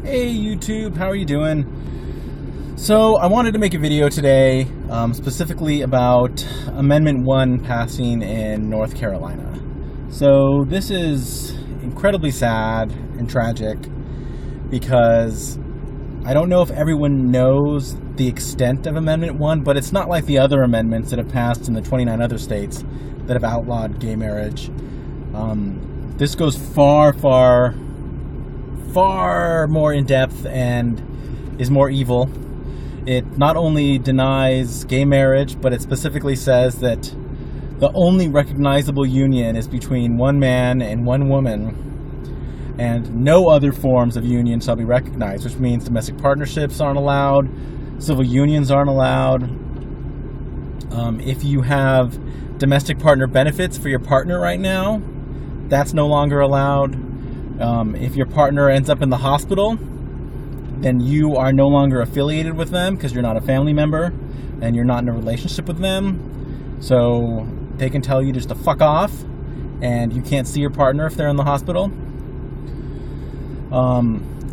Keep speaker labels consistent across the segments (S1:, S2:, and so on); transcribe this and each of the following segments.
S1: Hey YouTube, how are you doing? So I wanted to make a video today specifically about Amendment 1 passing in North Carolina. So this is incredibly sad and tragic because I don't know if everyone knows the extent of Amendment 1, but it's not like the other amendments that have passed in the 29 other states that have outlawed gay marriage. This goes far more in depth and is more evil. It not only denies gay marriage, but it specifically says that the only recognizable union is between one man and one woman, and no other forms of union shall be recognized, which means domestic partnerships aren't allowed, civil unions aren't allowed. If you have domestic partner benefits for your partner right now, that's no longer allowed. If your partner ends up in the hospital, then you are no longer affiliated with them because you're not a family member and you're not in a relationship with them. So they can tell you just to fuck off and you can't see your partner if they're in the hospital.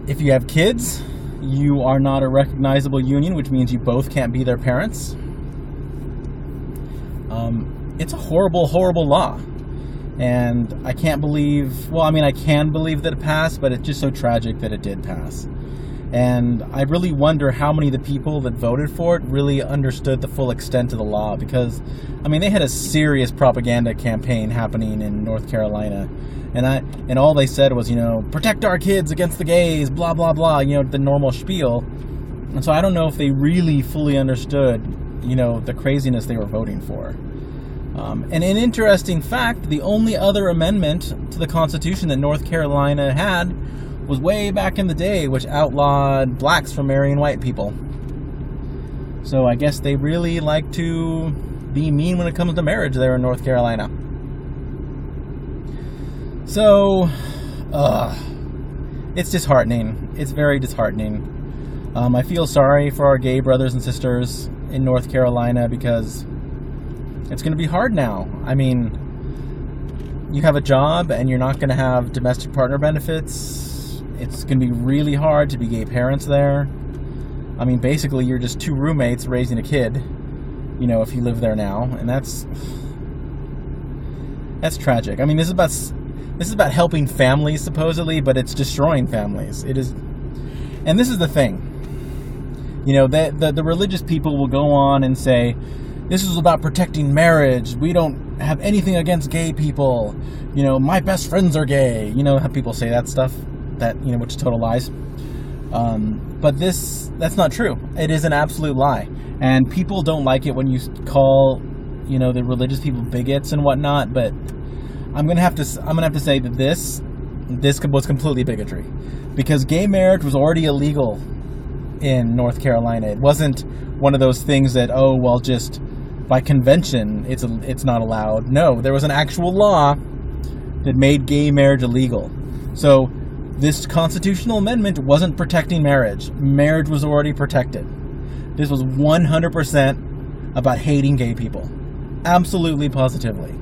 S1: If you have kids, you are not a recognizable union, which means you both can't be their parents. It's a horrible law. And I can't believe, I can believe that it passed, but it's just so tragic that it did pass. And I really wonder how many of the people that voted for it really understood the full extent of the law, because, they had a serious propaganda campaign happening in North Carolina. And all they said was, protect our kids against the gays, blah, blah, blah, the normal spiel. And so I don't know if they really fully understood, the craziness they were voting for. And an interesting fact, the only other amendment to the Constitution that North Carolina had was way back in the day, which outlawed blacks from marrying white people. So I guess they really like to be mean when it comes to marriage there in North Carolina. So, it's disheartening. It's very disheartening. I feel sorry for our gay brothers and sisters in North Carolina because it's going to be hard now. You have a job and you're not going to have domestic partner benefits. It's going to be really hard to be gay parents there. Basically you're just two roommates raising a kid, if you live there now. And that's tragic. This is about helping families supposedly, but it's destroying families. It is. And this is the thing. The religious people will go on and say, this is about protecting marriage. We don't have anything against gay people. My best friends are gay. How people say that stuff, which is total lies. But that's not true. It is an absolute lie. And people don't like it when you call, the religious people bigots and whatnot. But I'm gonna have to say that this was completely bigotry, because gay marriage was already illegal in North Carolina. It wasn't one of those things that, just by convention it's not allowed. No, there was an actual law that made gay marriage illegal. So this constitutional amendment wasn't protecting marriage. Marriage was already protected. This was 100% about hating gay people. Absolutely, positively.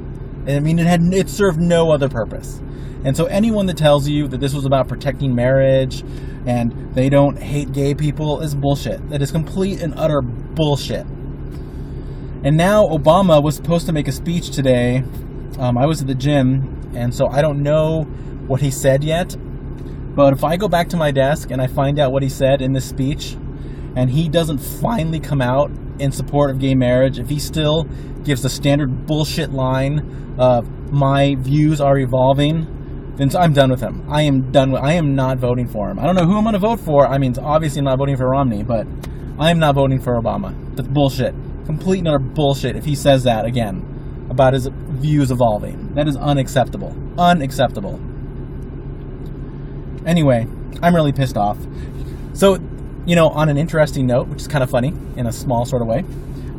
S1: It served no other purpose. And so anyone that tells you that this was about protecting marriage and they don't hate gay people is bullshit. That is complete and utter bullshit. And now Obama was supposed to make a speech today. I was at the gym, and so I don't know what he said yet. But if I go back to my desk and I find out what he said in this speech, and he doesn't finally come out in support of gay marriage, if he still gives the standard bullshit line of my views are evolving, then I'm done with him. I am not voting for him. I don't know who I'm going to vote for. Obviously I'm not voting for Romney, but I am not voting for Obama. That's bullshit. Complete and utter bullshit if he says that again about his views evolving. That is unacceptable. Unacceptable. Anyway, I'm really pissed off. So, on an interesting note, which is kind of funny in a small sort of way,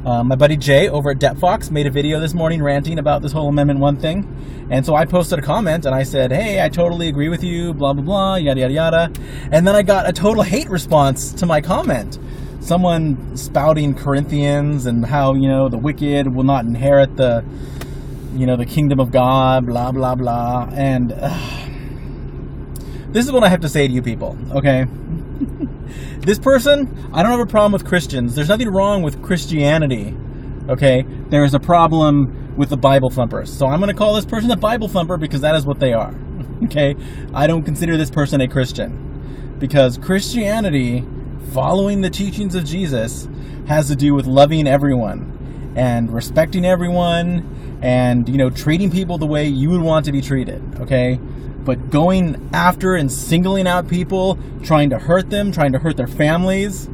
S1: my buddy Jay over at DebtFox made a video this morning ranting about this whole Amendment 1 thing. And so I posted a comment and I said, hey, I totally agree with you, blah, blah, blah, yada, yada, yada. And then I got a total hate response to my comment. Someone spouting Corinthians and how, the wicked will not inherit the kingdom of God, blah, blah, blah. And this is what I have to say to you people, okay? This person, I don't have a problem with Christians. There's nothing wrong with Christianity, okay? There is a problem with the Bible thumpers. So I'm going to call this person a Bible thumper because that is what they are, okay? I don't consider this person a Christian because Christianity, following the teachings of Jesus, has to do with loving everyone and respecting everyone and, you know, treating people the way you would want to be treated, okay? But going after and singling out people, trying to hurt them, trying to hurt their families,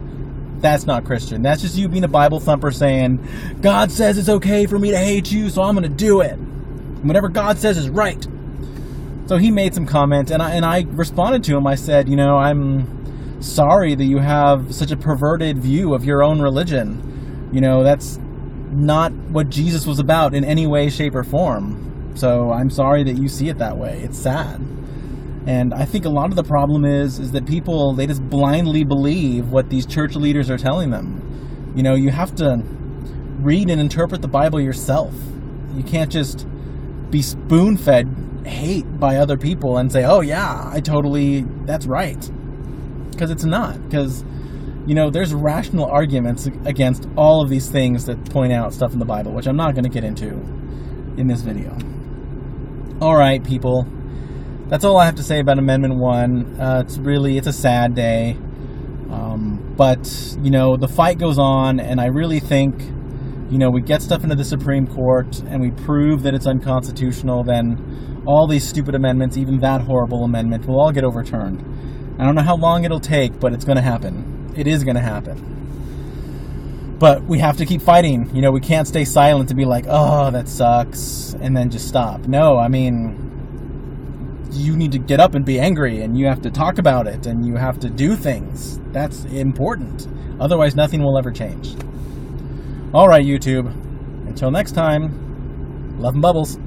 S1: that's not Christian. That's just you being a Bible thumper saying, God says it's okay for me to hate you, so I'm going to do it. Whatever God says is right. So he made some comment, and I responded to him. I said, you know, I'm sorry that you have such a perverted view of your own religion. You know, that's not what Jesus was about in any way, shape, or form. So I'm sorry that you see it that way. It's sad. And I think a lot of the problem is that people, they just blindly believe what these church leaders are telling them. You know, you have to read and interpret the Bible yourself. You can't just be spoon-fed hate by other people and say, oh yeah, that's right. Because it's not. Because, you know, there's rational arguments against all of these things that point out stuff in the Bible, which I'm not going to get into in this video. Alright, people. That's all I have to say about Amendment 1. It's a sad day. But, you know, the fight goes on, and I really think, you know, we get stuff into the Supreme Court, and we prove that it's unconstitutional, then all these stupid amendments, even that horrible amendment, will all get overturned. I don't know how long it'll take, but it's going to happen. It is going to happen. But we have to keep fighting. You know, we can't stay silent to be like, oh, that sucks, and then just stop. No, I mean, you need to get up and be angry, and you have to talk about it, and you have to do things. That's important. Otherwise, nothing will ever change. All right, YouTube. Until next time, love and bubbles.